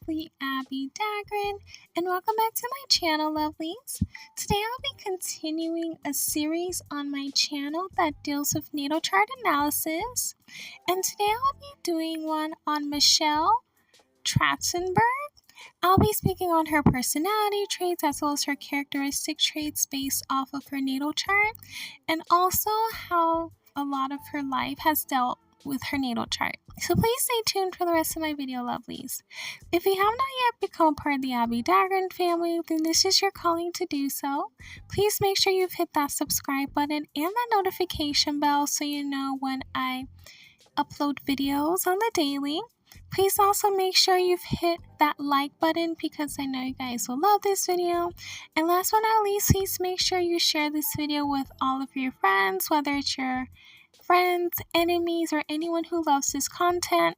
lovely Abbie Dagrin, and welcome back to my channel, lovelies. Today I'll be continuing a series on my channel that deals with natal chart analysis, and today I'll be doing one on Michelle Trachtenberg. I'll be speaking on her personality traits as well as her characteristic traits based off of her natal chart, and also how a lot of her life has dealt with her natal chart. So please stay tuned for the rest of my video, lovelies. If you have not yet become a part of the Abbie Dagrin family, then this is your calling to do so. Please make sure you've hit that subscribe button and that notification bell so you know when I upload videos on the daily. Please also make sure you've hit that like button because I know you guys will love this video. And last but not least, please make sure you share this video with all of your friends, whether it's your friends, enemies, or anyone who loves this content.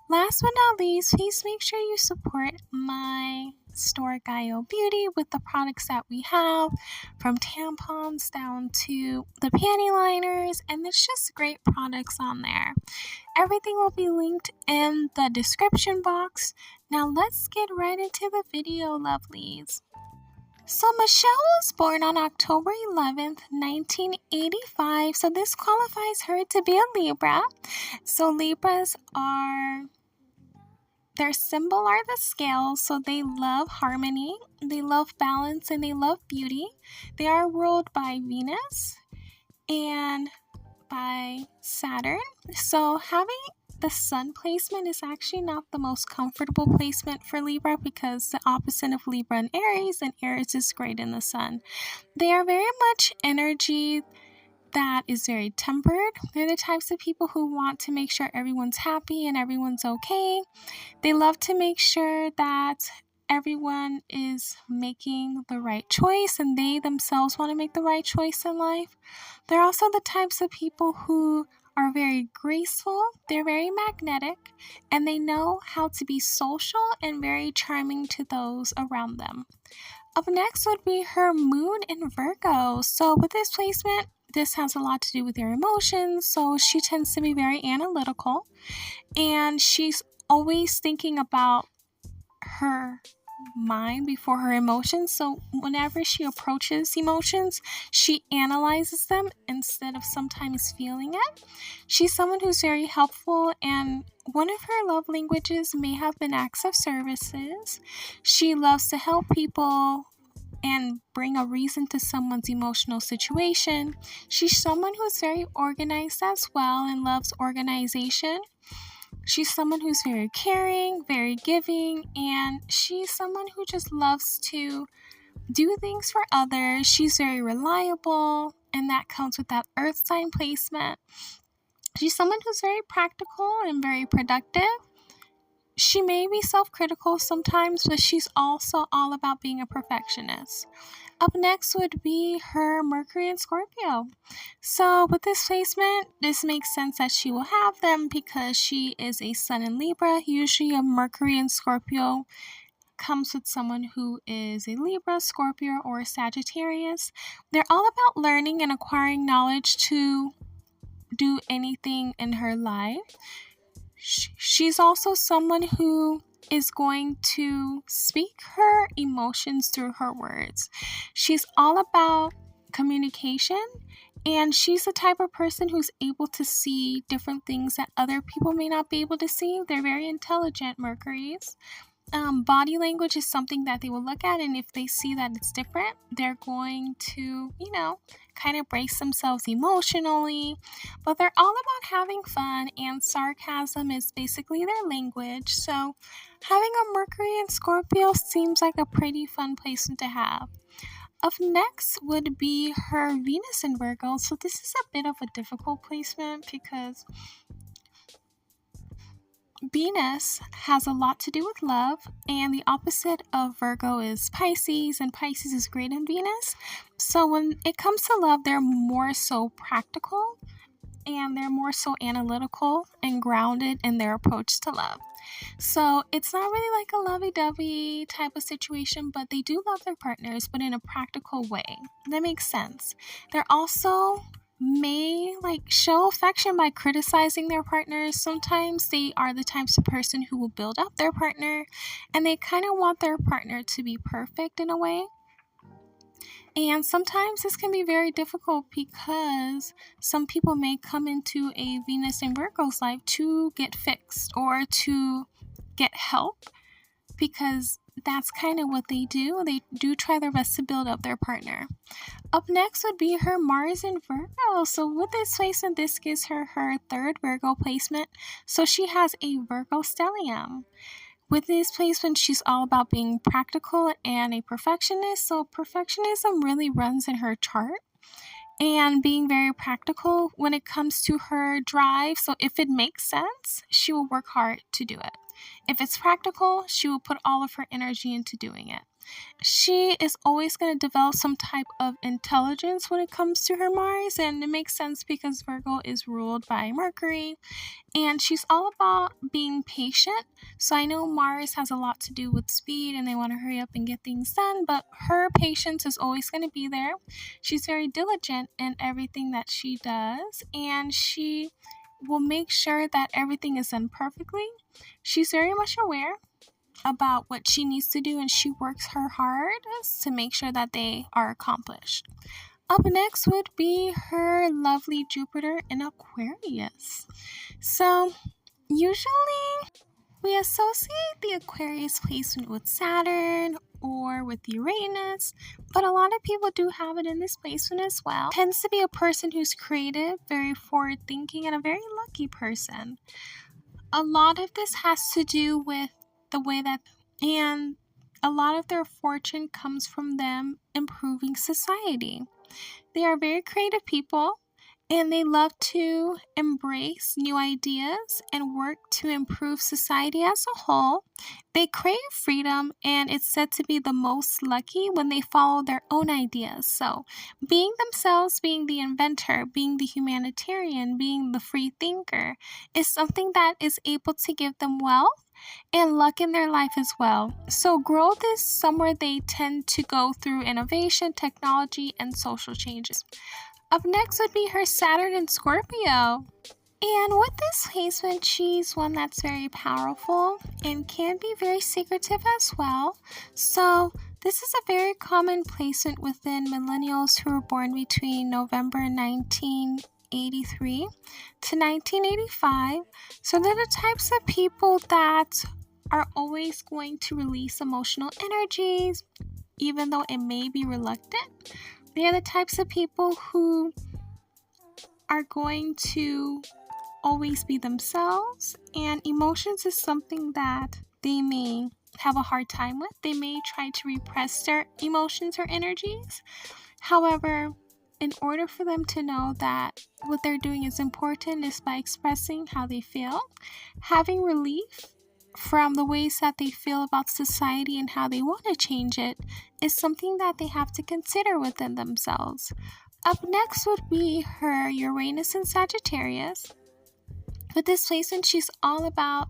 Last but not least, please make sure you support my store Gaio Beauty with the products that we have, from tampons down to the panty liners, and it's just great products on there. Everything will be linked in the description box. Now let's get right into the video, lovelies. So Michelle was born on October 11th, 1985, so this qualifies her to be a Libra. So Libras their symbol are the scales, so they love harmony, they love balance, and they love beauty. They are ruled by Venus and by Saturn. So having the sun placement is actually not the most comfortable placement for Libra because the opposite of Libra and Aries is great in the sun. They are very much energy that is very tempered. They're the types of people who want to make sure everyone's happy and everyone's okay. They love to make sure that everyone is making the right choice and they themselves want to make the right choice in life. They're also the types of people who are very graceful, they're very magnetic, and they know how to be social and very charming to those around them. Up next would be her moon in Virgo. So with this placement, this has a lot to do with their emotions, so she tends to be very analytical, and she's always thinking about her mind before her emotions. So whenever she approaches emotions, she analyzes them instead of sometimes feeling it. She's someone who's very helpful, and one of her love languages may have been acts of services. She loves to help people and bring a reason to someone's emotional situation. She's someone who's very organized as well and loves organization. She's someone who's very caring, very giving, and she's someone who just loves to do things for others. She's very reliable, and that comes with that earth sign placement. She's someone who's very practical and very productive. She may be self-critical sometimes, but she's also all about being a perfectionist. Up next would be her Mercury in Scorpio. So with this placement, this makes sense that she will have them because she is a Sun in Libra. Usually a Mercury in Scorpio comes with someone who is a Libra, Scorpio, or a Sagittarius. They're all about learning and acquiring knowledge to do anything in her life. She's also someone who is going to speak her emotions through her words. She's all about communication, and she's the type of person who's able to see different things that other people may not be able to see. They're very intelligent, Mercuries. Body language is something that they will look at, and if they see that it's different, they're going to, kind of brace themselves emotionally. But they're all about having fun, and sarcasm is basically their language. So having a Mercury in Scorpio seems like a pretty fun placement to have. Up next would be her Venus in Virgo. So this is a bit of a difficult placement because Venus has a lot to do with love, and the opposite of Virgo is Pisces, and Pisces is great in Venus. So when it comes to love, they're more so practical, and they're more so analytical and grounded in their approach to love. So it's not really like a lovey-dovey type of situation, but they do love their partners, but in a practical way. That makes sense. They're also may show affection by criticizing their partners. Sometimes they are the types of person who will build up their partner, and they kind of want their partner to be perfect in a way. And sometimes this can be very difficult because some people may come into a Venus and Virgo's life to get fixed or to get help, because that's kind of what they do. They do try their best to build up their partner. Up next would be her Mars in Virgo. So with this placement, this gives her her third Virgo placement. So she has a Virgo stellium. With this placement, she's all about being practical and a perfectionist. So perfectionism really runs in her chart, and being very practical when it comes to her drive. So if it makes sense, she will work hard to do it. If it's practical, she will put all of her energy into doing it. She is always going to develop some type of intelligence when it comes to her Mars, and it makes sense because Virgo is ruled by Mercury, and she's all about being patient. So I know Mars has a lot to do with speed and they want to hurry up and get things done, but her patience is always going to be there. She's very diligent in everything that she does, and she will make sure that everything is done perfectly. She's very much aware about what she needs to do, and she works her hardest to make sure that they are accomplished. Up next would be her lovely Jupiter in Aquarius. So usually we associate the Aquarius placement with Saturn or with Uranus, but a lot of people do have it in this placement as well. Tends to be a person who's creative, very forward thinking, and a very lucky person. A lot of this has to do with the way that, and a lot of their fortune comes from them improving society. They are very creative people, and they love to embrace new ideas and work to improve society as a whole. They crave freedom, and it's said to be the most lucky when they follow their own ideas. So being themselves, being the inventor, being the humanitarian, being the free thinker is something that is able to give them wealth and luck in their life as well. So growth is somewhere they tend to go through innovation, technology, and social changes. Up next would be her Saturn in Scorpio. And with this placement, she's one that's very powerful and can be very secretive as well. So this is a very common placement within millennials who were born between November 1983 to 1985. So they're the types of people that are always going to release emotional energies, even though it may be reluctant. They are the types of people who are going to always be themselves, and emotions is something that they may have a hard time with. They may try to repress their emotions or energies. However, in order for them to know that what they're doing is important is by expressing how they feel, having relief from the ways that they feel about society and how they want to change it is something that they have to consider within themselves. Up next would be her Uranus in Sagittarius. With this placement, she's all about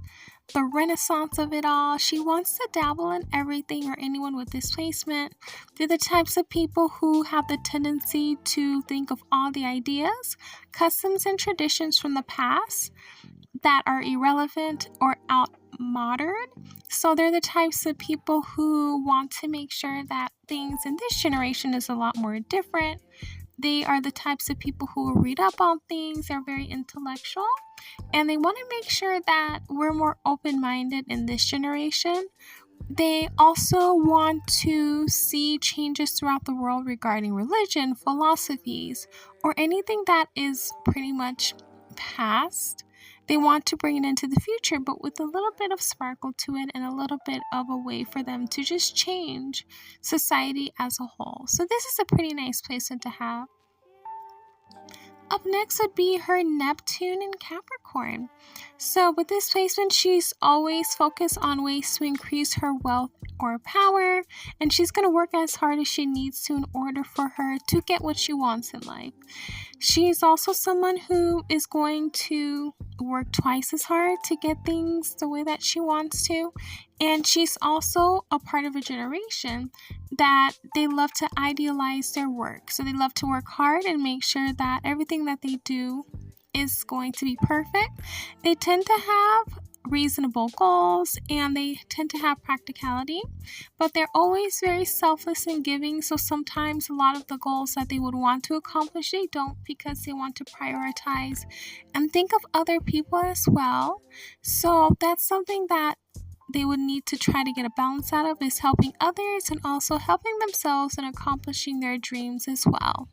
the renaissance of it all. She wants to dabble in everything, or anyone with this placement. They're the types of people who have the tendency to think of all the ideas, customs, and traditions from the past that are irrelevant or outmodern. So they're the types of people who want to make sure that things in this generation is a lot more different. They are the types of people who will read up on things. They're very intellectual, and they want to make sure that we're more open-minded in this generation. They also want to see changes throughout the world regarding religion, philosophies, or anything that is pretty much past. They want to bring it into the future, but with a little bit of sparkle to it and a little bit of a way for them to just change society as a whole. So this is a pretty nice placement to have. Up next would be her Neptune in Capricorn. Capricorn. So with this placement, she's always focused on ways to increase her wealth or power, and she's going to work as hard as she needs to in order for her to get what she wants in life. She's also someone who is going to work twice as hard to get things the way that she wants to. And she's also a part of a generation that they love to idealize their work. So they love to work hard and make sure that everything that they do is going to be perfect. They tend to have reasonable goals and they tend to have practicality, but they're always very selfless and giving. So sometimes a lot of the goals that they would want to accomplish, they don't, because they want to prioritize and think of other people as well. So that's something that they would need to try to get a balance out of, is helping others and also helping themselves and accomplishing their dreams as well.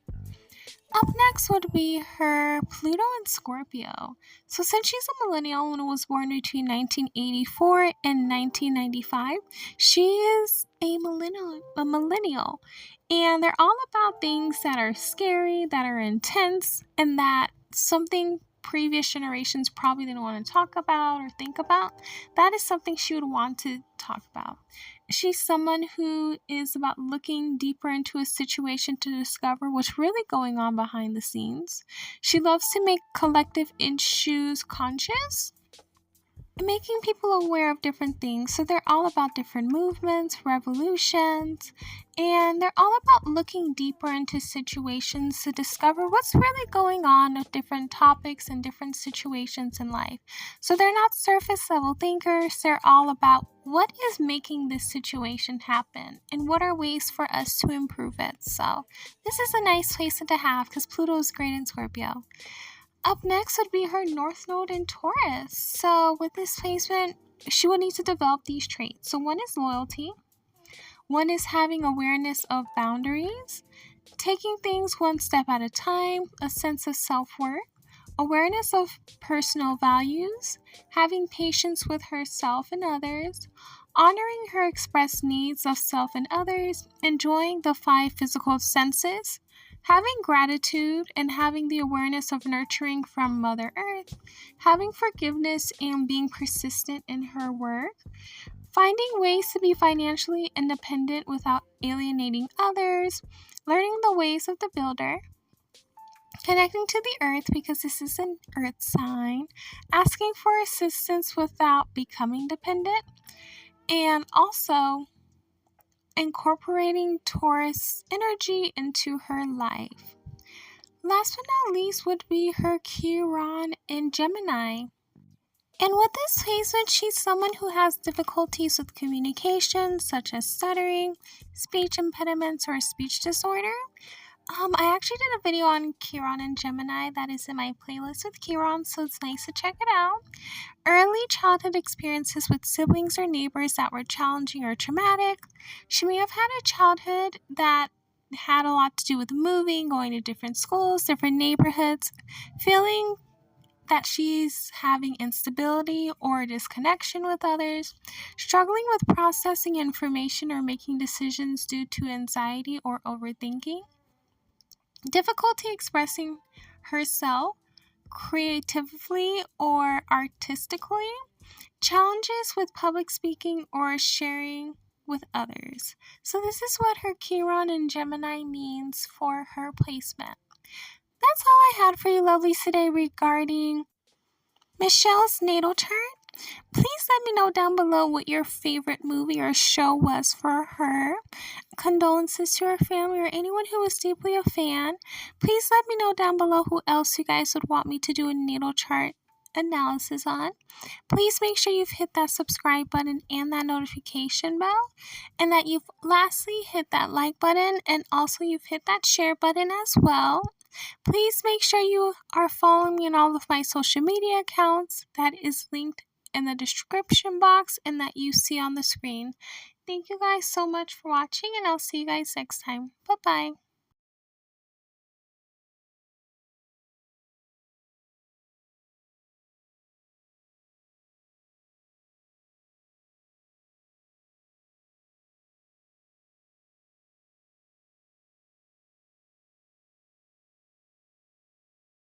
Up next would be her Pluto in Scorpio. So since she's a millennial and was born between 1984 and 1995, she is a millennial. And they're all about things that are scary, that are intense, and that something previous generations probably didn't want to talk about or think about. That is something she would want to talk about. She's someone who is about looking deeper into a situation to discover what's really going on behind the scenes. She loves to make collective issues conscious, making people aware of different things. So they're all about different movements, revolutions, and they're all about looking deeper into situations to discover what's really going on with different topics and different situations in life. So they're not surface level thinkers. They're all about what is making this situation happen and what are ways for us to improve it. So this is a nice placement to have because Pluto is great in Scorpio. Up next would be her North Node in Taurus. So with this placement, she will need to develop these traits. So one is loyalty. One is having awareness of boundaries, taking things one step at a time, a sense of self-worth, awareness of personal values, having patience with herself and others, honoring her expressed needs of self and others, enjoying the 5 physical senses, having gratitude and having the awareness of nurturing from Mother Earth, having forgiveness and being persistent in her work, finding ways to be financially independent without alienating others, learning the ways of the builder, connecting to the earth because this is an earth sign, asking for assistance without becoming dependent, and also incorporating Taurus energy into her life. Last but not least would be her Chiron in Gemini. And with this placement, she's someone who has difficulties with communication, such as stuttering, speech impediments, or a speech disorder. I actually did a video on Chiron and Gemini that is in my playlist with Chiron, so it's nice to check it out. Early childhood experiences with siblings or neighbors that were challenging or traumatic. She may have had a childhood that had a lot to do with moving, going to different schools, different neighborhoods, feeling that she's having instability or disconnection with others, struggling with processing information or making decisions due to anxiety or overthinking, difficulty expressing herself creatively or artistically, challenges with public speaking or sharing with others. So this is what her Chiron and Gemini means for her placement. That's all I had for you lovelies today regarding Michelle's natal chart. Please let me know down below what your favorite movie or show was for her. Condolences to her family or anyone who was deeply a fan. Please let me know down below who else you guys would want me to do a natal chart analysis on. Please make sure you've hit that subscribe button and that notification bell, and that you've lastly hit that like button, and also you've hit that share button as well. Please make sure you are following me on all of my social media accounts. That is linked in the description box and that you see on the screen. Thank you guys so much for watching, and I'll see you guys next time. Bye-bye.